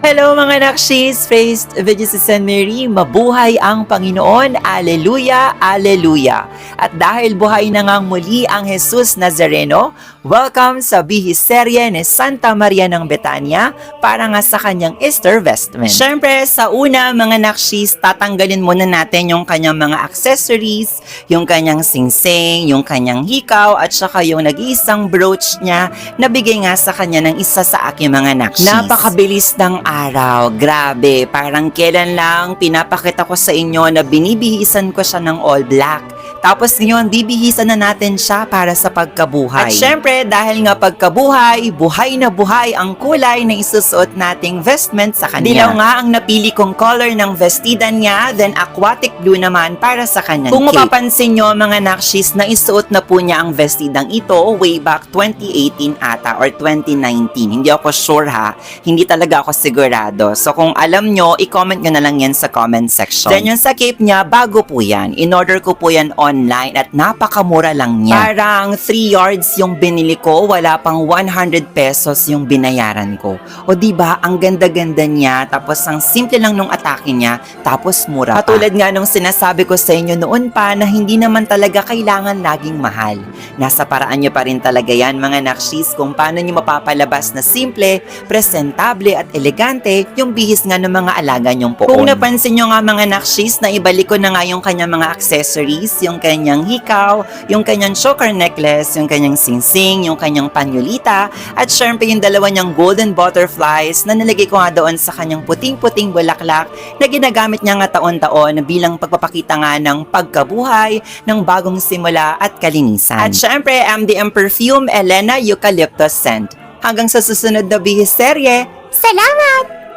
Hello mga nakshis! Praised be Jesus and Mary! Mabuhay ang Panginoon! Alleluia! Alleluia! At dahil buhay na ngang muli ang Jesus Nazareno, welcome sa bihiserye ni Santa Maria ng Betania para nga sa kanyang Easter vestment. Siyempre, sa una mga nakshis, tatanggalin muna natin yung kanyang mga accessories, yung kanyang singsing, yung kanyang hikaw, at saka yung nag-iisang brooch niya na bigay nga sa kanya ng isa sa aking mga nakshis. Napakabilis ng araw, grabe, parang kailan lang pinapakita ko sa inyo na binibihisan ko siya ng all black. Tapos ngayon, bibihisan na natin siya para sa pagkabuhay. At syempre, dahil nga pagkabuhay, buhay na buhay ang kulay na isusuot nating vestment sa kanya. Dilaw nga ang napili kong color ng vestida niya, then aquatic blue naman para sa kanyang Kung mapapansin nyo mga nakshis, na isuot na po niya ang vestidang ito way back 2018 ata or 2019. Hindi ako sure ha, hindi talaga ako sigurado. So kung alam nyo, i-comment nyo na lang yan sa comment section. Then yung sa cape niya, bago po yan. In-order ko po yan online at napakamura lang niya. Parang 3 yards yung binili ko, wala pang 100 pesos yung binayaran ko. O diba, ang ganda-ganda niya, tapos ang simple lang nung atake niya, tapos mura pa. Katulad nga nung sinasabi ko sa inyo noon pa na hindi naman talaga kailangan laging mahal. Nasa paraan nyo pa rin talaga yan mga nakshis kung paano nyo mapapalabas na simple, presentable at elegante yung bihis nga ng mga alaga nyong poon. Kung napansin nyo nga mga nakshis, na ibalik ko na nga yung kanyang mga accessories, yung kanyang hikaw, yung kanyang choker necklace, yung kanyang singsing, yung kanyang panyolita, at syempre yung dalawa niyang golden butterflies na nalagay ko nga doon sa kanyang puting-puting bulaklak na ginagamit niya nga taon-taon bilang pagpapakita nga ng pagkabuhay, ng bagong simula at kalinisan. At syempre, MDM Perfume Elena Eucalyptus Scent. Hanggang sa susunod na bihiserye, salamat!